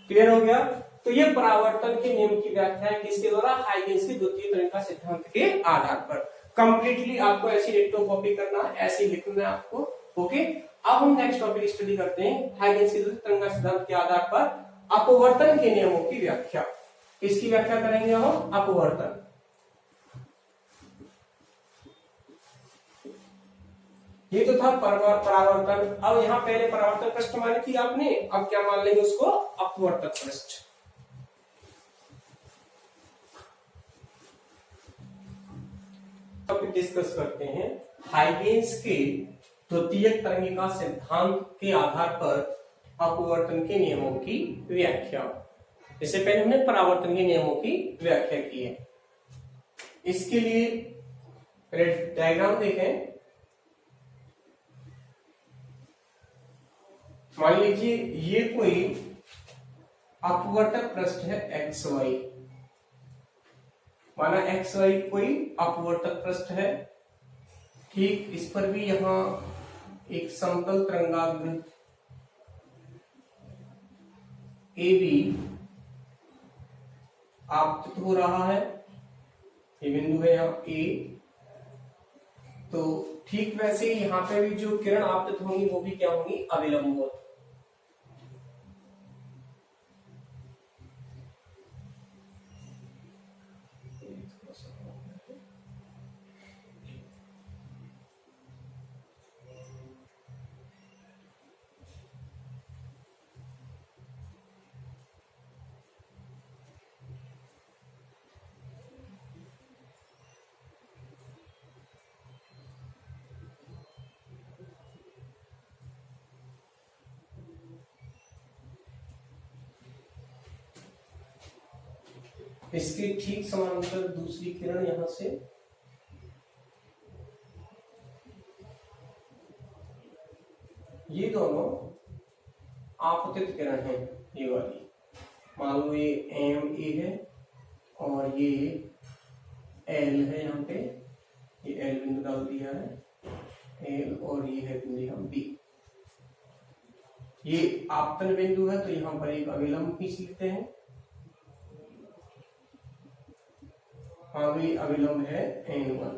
Speaker 1: क्लियर हो गया? तो ये परावर्तन के नियम की व्याख्या है किसके द्वारा? हाइगेंस के द्वितीय तरंग सिद्धांत के आधार पर। कंप्लीटली आपको ऐसी डिक्टो कॉपी करना है, ऐसे लिखना है आपको। ओके, अब हम नेक्स्ट टॉपिक स्टडी करते हैं हाइगेंस के द्वितीय तरंग सिद्धांत के आधार पर अपवर्तन के नियमों की व्याख्या। इसकी व्याख्या करेंगे हम अपवर्तन। ये तो था परावर्तन। अब यहाँ पहले परावर्तन पृष्ठ मान की आपने, अब क्या मान लेंगे उसको? अपवर्तक पृष्ठ। टॉपिक डिस्कस करते हैं हाइगेंस के द्वितीय तरंगिका सिद्धांत के आधार पर अपवर्तन के नियमों की व्याख्या। इससे पहले हमने परावर्तन के नियमों की व्याख्या की है। इसके लिए डायग्राम देखें। मान लीजिए ये कोई अपवर्तक पृष्ठ है एक्स वाई, माना एक्स वाई कोई अपवर्तक पृष्ठ है। ठीक इस पर भी यहां एक समतल तरंगाग्र ए बी आपतित हो रहा है। ये बिंदु है यहाँ ए। तो ठीक वैसे यहाँ पे भी जो किरण आपतित होंगी वो भी क्या होंगी? अविलंब। इसके ठीक समांतर दूसरी किरण यहां से ये दोनों आपतित किरण है। ये वाली मान लो ये एम ए है और ये एल है। यहाँ पे ये एल बिंदु डाल दिया है एल, और ये है बिंदु यहाँ बी। ये आपतन बिंदु है तो यहाँ पर एक अविलंब खींच लेते हैं। अविलंब है N1।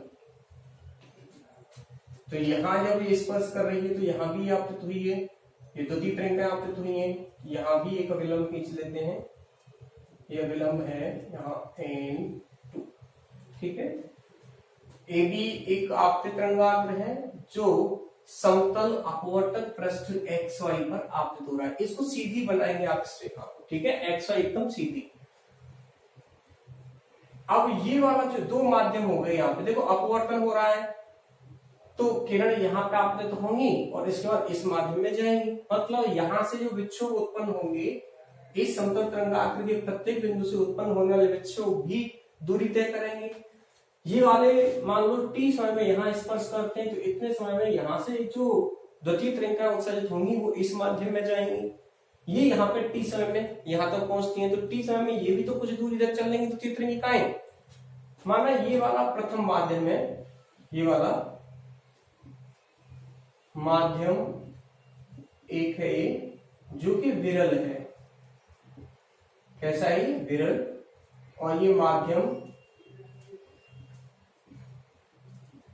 Speaker 1: तो यहां जब ये स्पर्श कर रही है तो यहां भी आपतित हुई है। ये द्वितीय तरंगें आपतित हुई हैं। यहां भी एक अविलंब खींच लेते हैं। ये अविलंब है यहाँ N2। ठीक है। ए बी एक आपतित तरंगाग्र है जो समतल अपवर्तक पृष्ठ एक्स वाई पर आपतित हो रहा है। इसको सीधी बनाएंगे आप इस रेखा को। ठीक है, एक्स वाई एकदम सीधी। अब ये वाला जो दो माध्यम हो गए, यहाँ पे देखो अपवर्तन हो रहा है तो किरण यहाँ पे आपतित होंगी और इसके बाद इस माध्यम में जाएंगी। मतलब यहाँ से जो विक्षोभ उत्पन्न होंगे इस समतल तरंगाग्र के प्रत्येक बिंदु से उत्पन्न होने वाले विक्षोभ भी दूरी तय करेंगे। ये वाले मान लो टी समय में यहाँ स्पर्श करते हैं तो इतने समय में यहाँ से जो द्वितीय तरंगिकाएं उत्सर्जित होंगी वो इस माध्यम में जाएंगी। ये यहाँ पे टी समय में यहाँ तक पहुंचती हैं तो टी समय में ये भी तो कुछ दूरी तक चल लेंगी द्वितीय तरंगिकाएं। माना ये वाला प्रथम माध्यम है, ये वाला माध्यम एक है ये जो कि विरल है। कैसा है? विरल। और ये माध्यम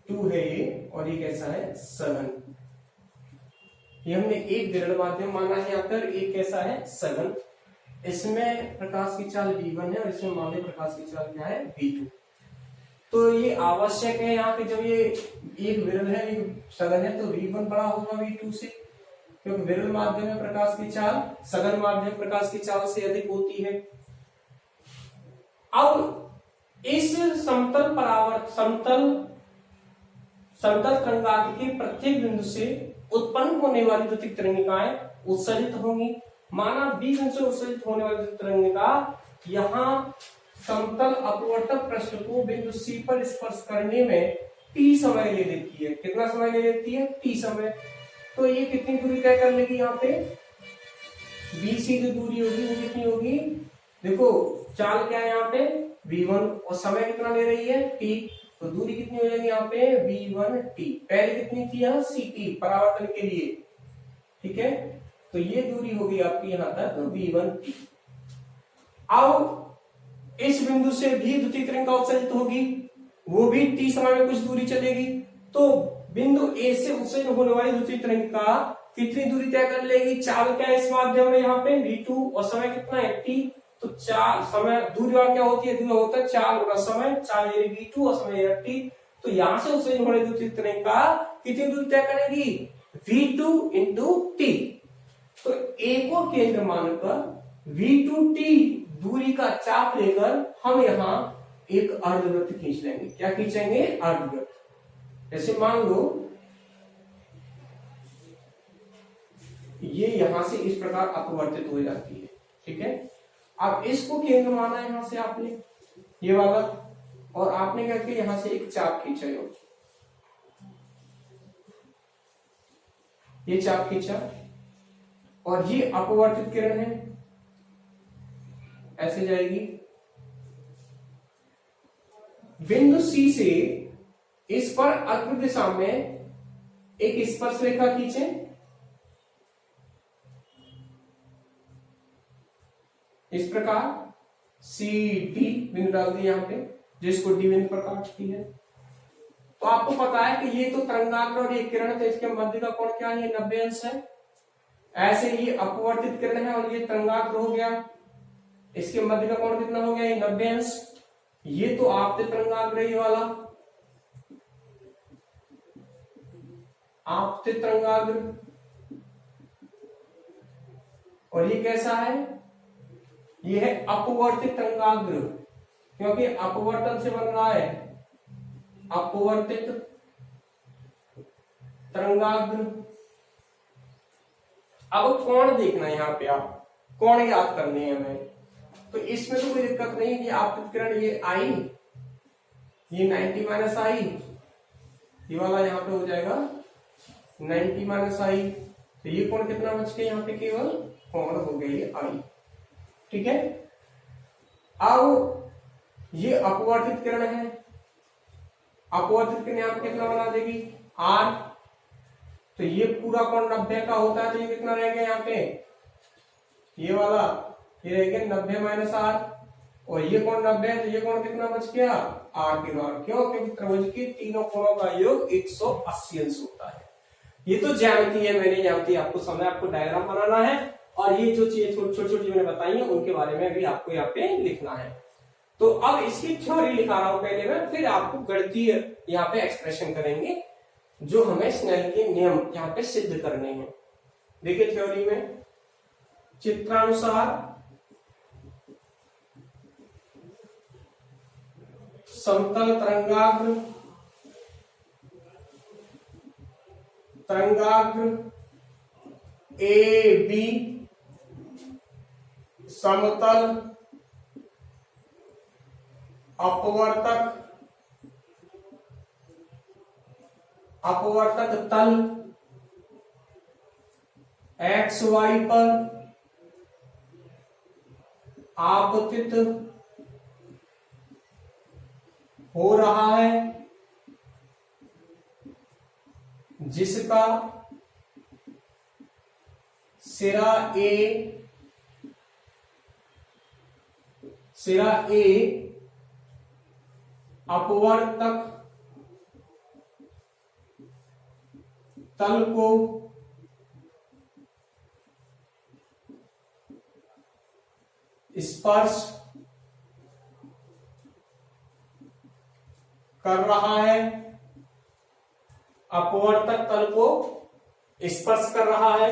Speaker 1: 2 है ये, और ये कैसा है? सघन। ये हमने एक विरल माध्यम माना है यहाँ पर, एक कैसा है? सघन। इसमें प्रकाश की चाल v1 है और इसमें मान लीजिए प्रकाश की चाल क्या है? v2। तो ये आवश्यक है यहाँ पे, जब ये एक विरल है एक सघन है तो v1 बड़ा होगा v2 से, क्योंकि विरल माध्यम में प्रकाश की चाल सघन माध्यम प्रकाश की चाल से अधिक होती है। अब इस समतल तरंगाग्र के प्रत्येक बिंदु से उत्पन्न होने वाली द्वितीय तरंगिकाएं उत्सर्जित होंगी। माना बी बिंदु से उत्सर्जित होने वाली तरंगिका यहाँ समतल अपवर्तक पृष्ठ को बिंदु सी पर स्पर्श करने में टी समय ले लेती है। कितना समय ले लेती है? टी समय। तो ये कितनी दूरी तय कर लेगी? यहाँ पे बी सी जो दूरी होगी वो कितनी होगी? देखो चाल क्या है यहाँ पे v1 और समय कितना ले रही है t, तो दूरी कितनी हो जाएगी यहाँ पे v1t। पहले कितनी थी यहाँ ct परावर्तन के लिए, ठीक है, तो ये दूरी होगी आपकी यहाँ तक v1t। अब इस बिंदु से भी द्वितीय तरंगिका उत्सर्जित होगी, वो भी t समय में कुछ दूरी चलेगी, तो बिंदु A से उत्सर्जन होने वाली द्वितीय तरंगिका कितनी दूरी तय कर लेगी। चाल क्या है इस माध्यम में यहाँ पे v2 और समय कितना है t, तो चाल समय दूरी और क्या होती है, दूरी होता है चाल गुना समय, चाल ये v2 और समय ये t, तो यहां से उत्सर्जन होने द्वितीय तरंगिका कितनी दूरी तय करेगी v2 इंटू t। तो A को केंद्र मानकर v2t दूरी का चाप लेकर हम यहाँ एक अर्धवृत्त खींच लेंगे। क्या खींचेंगे, अर्धवृत्त। जैसे मान लो ये यहां से इस प्रकार अपवर्तित हो जाती है, ठीक है। अब इसको केंद्र माना यहां से आपने ये वाला, और आपने क्या किया यहां से एक चाप खींचा, ये चाप खींचा, और ये अपवर्तित किरण है, ऐसे जाएगी बिंदु C से इस पर अग्र दिशा में एक स्पर्श रेखा खींचे, इस प्रकार सी डी बिंदु डाल दिया यहाँ पे, जिसको डी बिंदु पर काटती है। तो आपको पता है कि ये तो तरंगाग्र और ये किरण, तो इसके मध्य का कोण क्या है, ये 90 अंश है। ऐसे ये अपवर्तित किरण है और ये तरंगाग्र हो गया, इसके मध्य का कोण कितना हो गया, ये 90 अंश। ये तो आपते तरंगाग्र ये वाला, आपते तरंगाग्र, और ये कैसा है, ये है अपवर्तित तरंगाग्र, क्योंकि अपवर्तन से बन रहा है अपवर्तित तरंगाग्र। अब कोण देखना है यहाँ पे, आप कोण याद करने हैं हमें, तो इसमें तो कोई दिक्कत नहीं कि आपतित किरण ये आई, ये 90 माइनस आई, ये वाला यहाँ पे हो जाएगा 90 माइनस आई, तो ये कोण कितना बच गया यहाँ पे, केवल कोण हो गई आई, ठीक है। अब ये अपवर्तित किरण है, अपवर्तित किरण यहाँ पे कितना बना देगी R, तो ये पूरा कोण 90 का होता है, तो ये कितना रह गया यहाँ पे, ये वाला ये रह गया 90 माइनस R, और ये कोण 90 है, तो ये कोण कितना बच गया R के बराबर। क्यों, क्योंकि त्रिभुज के तीनों कोणों का योग 180 अंश होता है। ये तो ज्यामिति है, मैंने ज्यामिति आपको समझा, आपको डायग्राम बनाना है, और ये जो चीजें छोटी छोटी मैंने बताई है उनके बारे में भी आपको यहाँ पे लिखना है। तो अब इसकी थ्योरी लिखा रहा हूं पहले मैं, फिर आपको गणितीय यहाँ पे एक्सप्रेशन करेंगे जो हमें स्नेल के नियम यहाँ पे सिद्ध करने हैं। देखिए थ्योरी में, चित्रानुसार समतल तरंगाग्र ए बी समतल अपवर्तक तल एक्स वाई पर आपतित हो रहा है, जिसका सिरा ए अपवर्तक तल को स्पर्श कर रहा है, अपवर्तक तल को स्पर्श कर रहा है।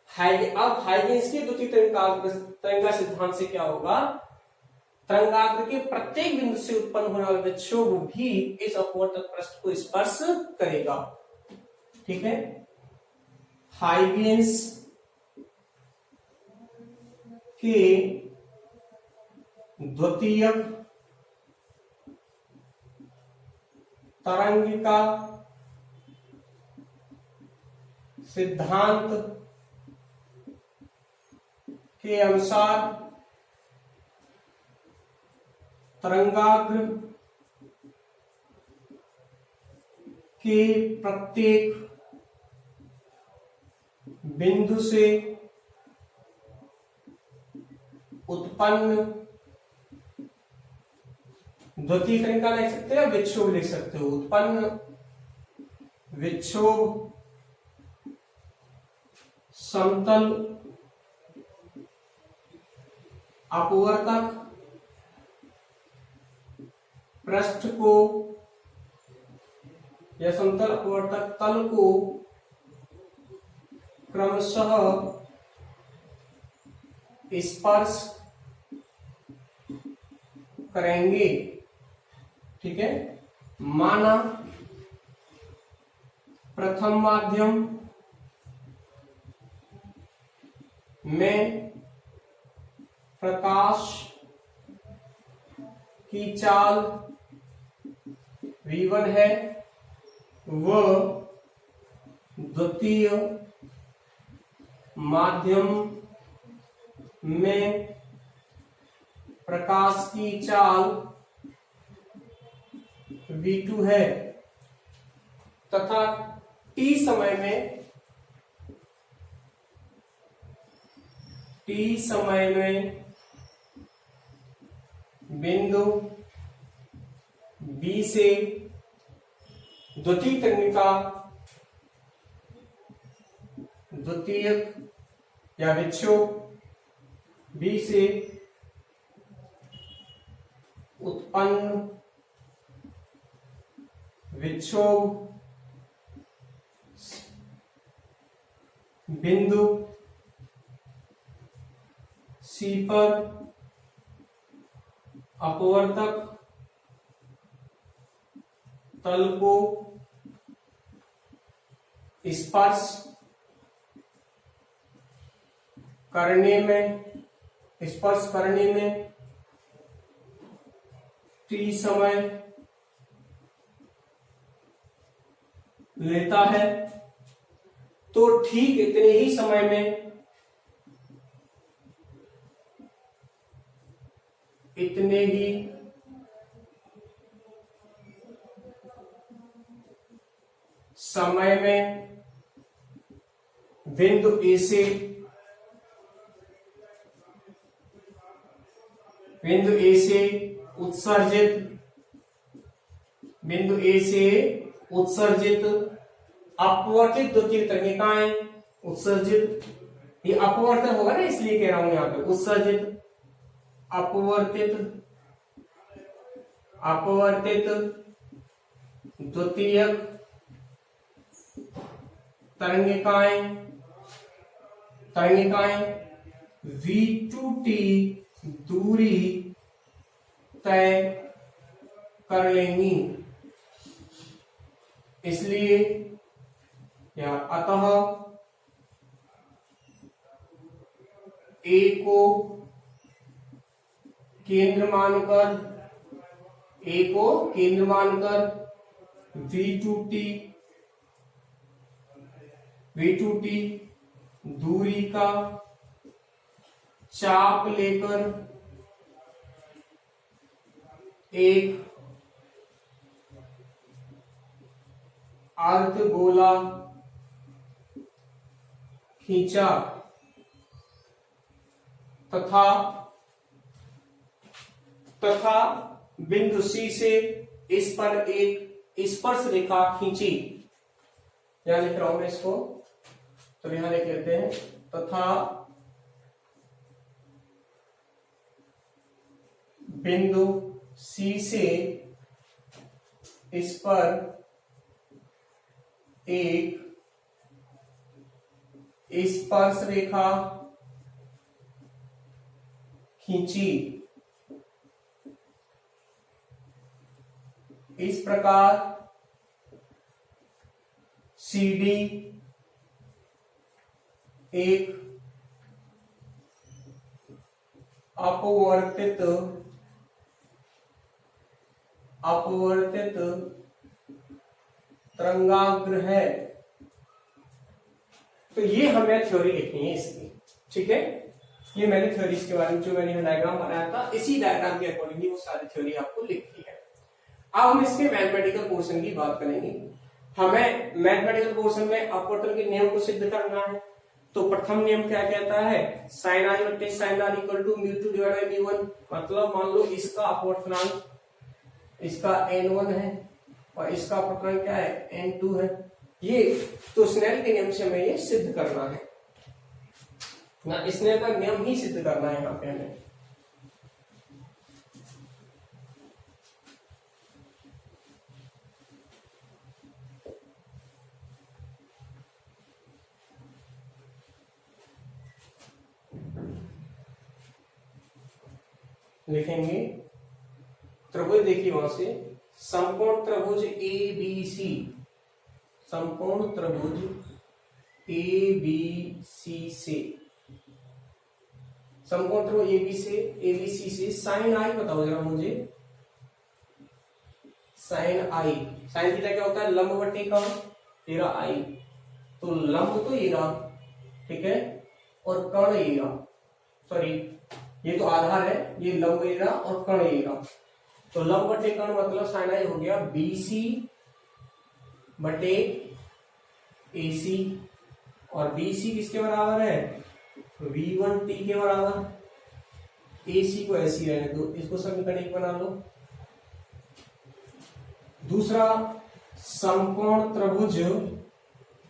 Speaker 1: अब हाइगेंस की द्वितीय तरंगा सिद्धांत से क्या होगा, तरंगाग्र के प्रत्येक बिंदु से उत्पन्न होने वाला विक्षोभ भी इस अपवर्तक पृष्ठ को स्पर्श करेगा, ठीक है। हाइगेंस के द्वितीय तरंगिका सिद्धांत के अनुसार तरंगाग्र के प्रत्येक बिंदु से उत्पन्न द्वितीय कणिका लिख सकते हो या विक्षोभ लिख सकते हो। उत्पन्न विक्षोभ समतल अपवर्तक पृष्ठ को या समतल अपवर्तक तल को क्रमशः स्पर्श करेंगे। ठीक है, माना प्रथम माध्यम में प्रकाश की चाल v1 है, व द्वितीय माध्यम में प्रकाश की चाल v2 है, तथा t समय में बिंदु B से द्वितीय कणिका द्वितीयक या विक्षोभ B से उत्पन्न विक्षोभ बिंदु C पर अपवर्तक तल को स्पर्श करने में t समय लेता है, तो ठीक इतने ही समय में बिंदु A से उत्सर्जित अपवर्तित द्वितीय कणिकाएं उत्सर्जित, ये अपवर्तन होगा ना, इसलिए कह रहा हूं यहां पे उत्सर्जित अपवर्तित द्वितीयक तरंगिकाएं v2t दूरी तय कर लेंगी। इसलिए या अतः A को केंद्र मानकर v2t दूरी का चाप लेकर एक अर्धगोला खींचा तथा बिंदु C से इस पर एक स्पर्श रेखा खींची। यहां लिख रहा हूं मैं इसको, तो यहां लिख लेते हैं, तथा बिंदु C से इस पर एक स्पर्श रेखा खींची। इस प्रकार CD एक अपवर्तित तरंगाग्र है। तो ये हमें थ्योरी लिखनी है इसकी, ठीक है। ये मैंने थ्योरीज के बारे में जो मैंने डायग्राम बनाया था, इसी डायग्राम के अकॉर्डिंगली वो सारी थ्योरी आपको लिखी है। अब हम इसके मैथमेटिकल पोर्शन की बात करेंगे। हमें मैथमेटिकल पोर्शन में अपवर्तन के नियम को सिद्ध करना है। तो प्रथम नियम क्या कहता है, साइन आई बटे sine r equal to mu two divide by mu one. मतलब मान लो इसका अपवर्तनांक, इसका n1 है और इसका अपवर्तनांक क्या है, n2 है। ये तो स्नेल के नियम से हमें ये सिद्ध करना है ना, स्नेल का नियम ही सिद्ध करना है यहाँ पे हमें। लिखेंगे त्रिभुज, देखिए वहां से समकोण त्रिभुज ए बी सी, समकोण त्रिभुज ए बी सी से, समकोण त्रिभुज ए बी सी से साइन आई बताओ जरा मुझे, साइन आई, साइन थीटा क्या होता है, लंब बटे का तेरा आई, तो लंब तो ये रहा, ठीक है, और कर्ण ये रहा, सॉरी ये तो आधार है, ये लंब ये रहा और कर्ण ये रहा, तो लंब बटे कर्ण मतलब साइन आई हो गया बीसी बटे एसी, और बीसी किसके बराबर है, V1t के बराबर। एसी को ऐसी रहने दो, इसको समीकरण एक बना लो। दूसरा समकोण त्रिभुज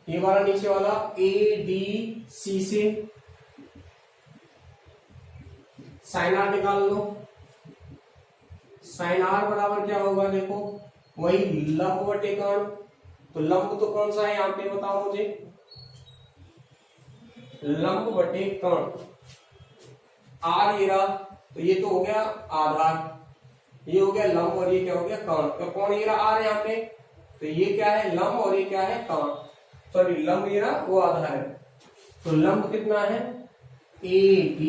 Speaker 1: ये वाला नीचे वाला ADC से साइन आर निकाल लो। साइन आर बराबर क्या होगा, देखो वही लंब बटे कर्ण, तो लंब तो कौन सा है यहाँ पे बताओ मुझे, लंब बटे कर्ण, आर ये रहा, तो ये तो हो गया आधार, ये हो गया लंब और ये क्या हो गया कर्ण, तो कौन ये रहा आर यहाँ पे, तो ये क्या है लंब और ये क्या है कर्ण, सॉरी लंब ये रहा वो आधार है, तो लंब कितना है AD,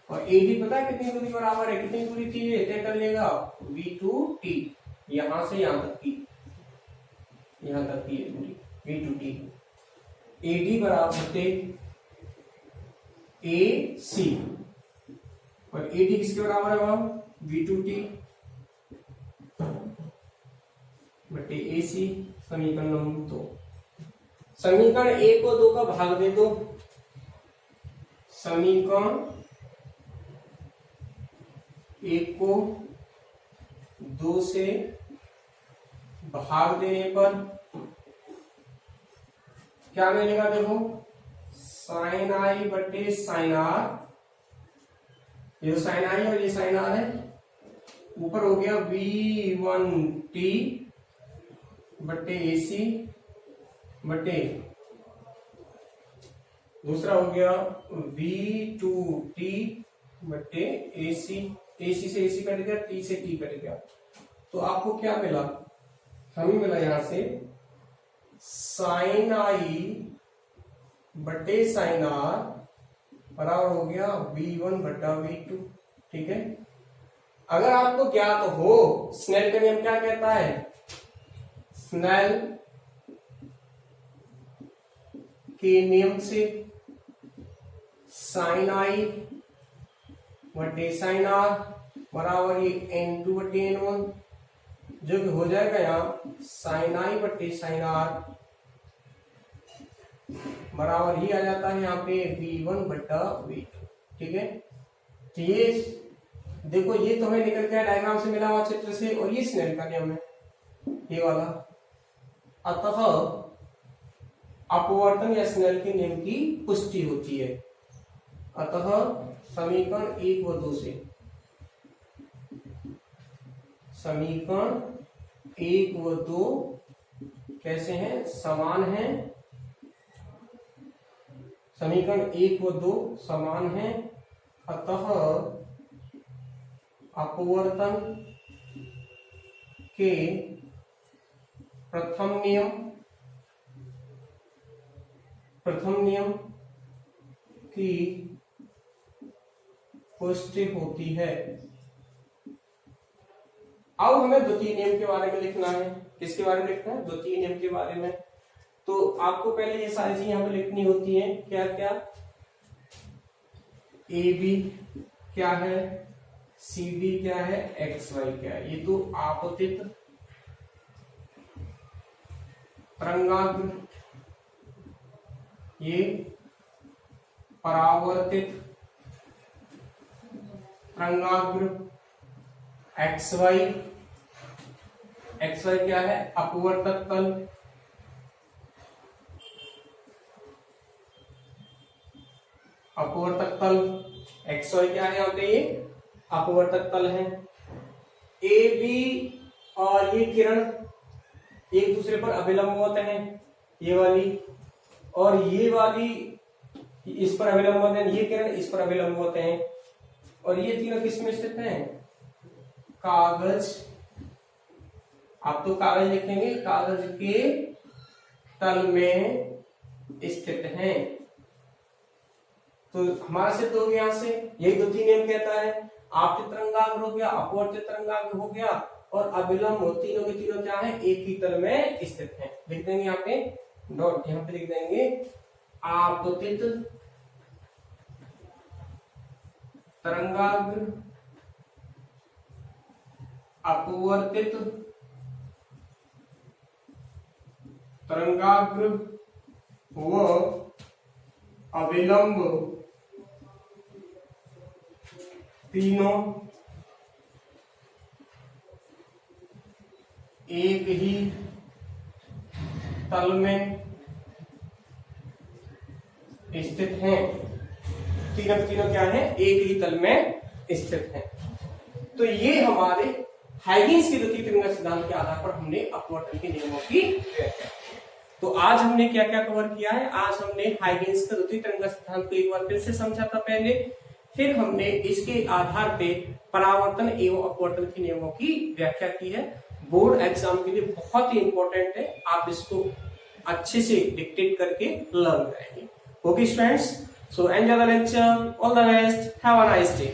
Speaker 1: और AD पता है कितनी दूरी बराबर है, कितनी दूरी थी ये तय कर लेगा, V2t, यहां से यहां तक की, यहां तक की दूरी V2t, AD बराबर थे AC, और AD किसके बराबर है वहां, V2t बटे AC, समीकरण नंबर 2। समीकरण 1 को 2 का भाग दे दो, समीकरण 1 को 2 से भाग देने पर क्या मिलेगा, देखो साइन आई बटे साइन आर, ये साइन आई और ये साइन आर है, ऊपर हो गया V1t बटे AC बटे, दूसरा हो गया V2t बटे AC, AC से AC कट गया, T से T कट गया, तो आपको क्या मिला, हमें मिला यहां से साइन आई बटे साइन आर बराबर हो गया V1 बटा V2, ठीक है। अगर आपको ज्ञात हो स्नेल का नियम क्या कहता है, स्नेल के नियम से साइन आई बटे साइन आर बराबर ये N2 बटे N1, जो कि हो जाएगा यहाँ साइन आई बटे साइन आर बराबर ही आ जाता है यहाँ पे V1 बटा V2, ठीक है। तो ये देखो ये तो हमें निकल गया डायग्राम से मिला हुआ चित्र से, और ये स्नेल का नियम है ये वाला। अतः अपवर्तन या स्नेल के नियम की पुष्टि होती है। अतः समीकरण 1 व 2 से, समीकरण 1 व 2 कैसे हैं, समान हैं, समीकरण 1 व 2 समान हैं। अतः अपवर्तन के प्रथम नियम की पुष्टि होती है। अब हमें द्वितीय नियम के बारे में लिखना है। किसके बारे में लिखना है, द्वितीय नियम के बारे में। तो आपको पहले ये सारी चीजें यहाँ पे लिखनी होती हैं, क्या क्या, ए बी क्या है, सी डी क्या है, एक्स वाई क्या है। ये तो आपतित तरंगाग्र, ये परावर्तित तरंगाग्र। एक्स वाई, एक्स वाई क्या है, अपवर्तक तल। अपवर्तक तल एक्स वाई क्या है यहाँ पे, ये अपवर्तक तल है। ए बी और ये किरण एक दूसरे पर अभिलंब होते हैं, ये वाली और ये वाली इस पर अभिलंब होते हैं, ये किरण इस पर अभिलंब होते हैं। और ये तीनों किस में स्थित हैं, कागज। आप तो कागज लिखेंगे, कागज के तल में स्थित हैं। तो हमारा सिद्ध हो गया यहाँ से, यही दो तीन नियम कहता है। आपतित तरंगाग्र हो गया, अपवर्तित तरंगाग्र हो गया और अभिलंब, तीनों के तीनों क्या है, एक ही तल में स्थित हैं। लिख देंगे यहाँ पे डॉट, यहाँ पे लिख देंगे आपतित तरंगाग्र, अपवर्तित तरंगाग्र व अभिलंब, तीनों एक ही तल में स्थित हैं। तीनों क्या है, एक ही तल में स्थित हैं। तो ये हमारे हाइगेन्स के द्वितीय तरंग सिद्धांत के आधार पर हमने अपवर्तन के नियमों की व्याख्या की। तो आज हमने क्या क्या कवर किया है, आज हमने हाइगेन्स का द्वितीय तरंग सिद्धांत को एक बार फिर से समझा था पहले, फिर हमने इसके आधार पे परावर्तन एवं अपवर्तन के नियमों की व्याख्या की है। बोर्ड एग्जाम के लिए बहुत ही इंपॉर्टेंट है, आप इसको अच्छे से डिक्टेट करके लर्न करेंगे। Okay students, so enjoy the lecture, all the best, have a nice day.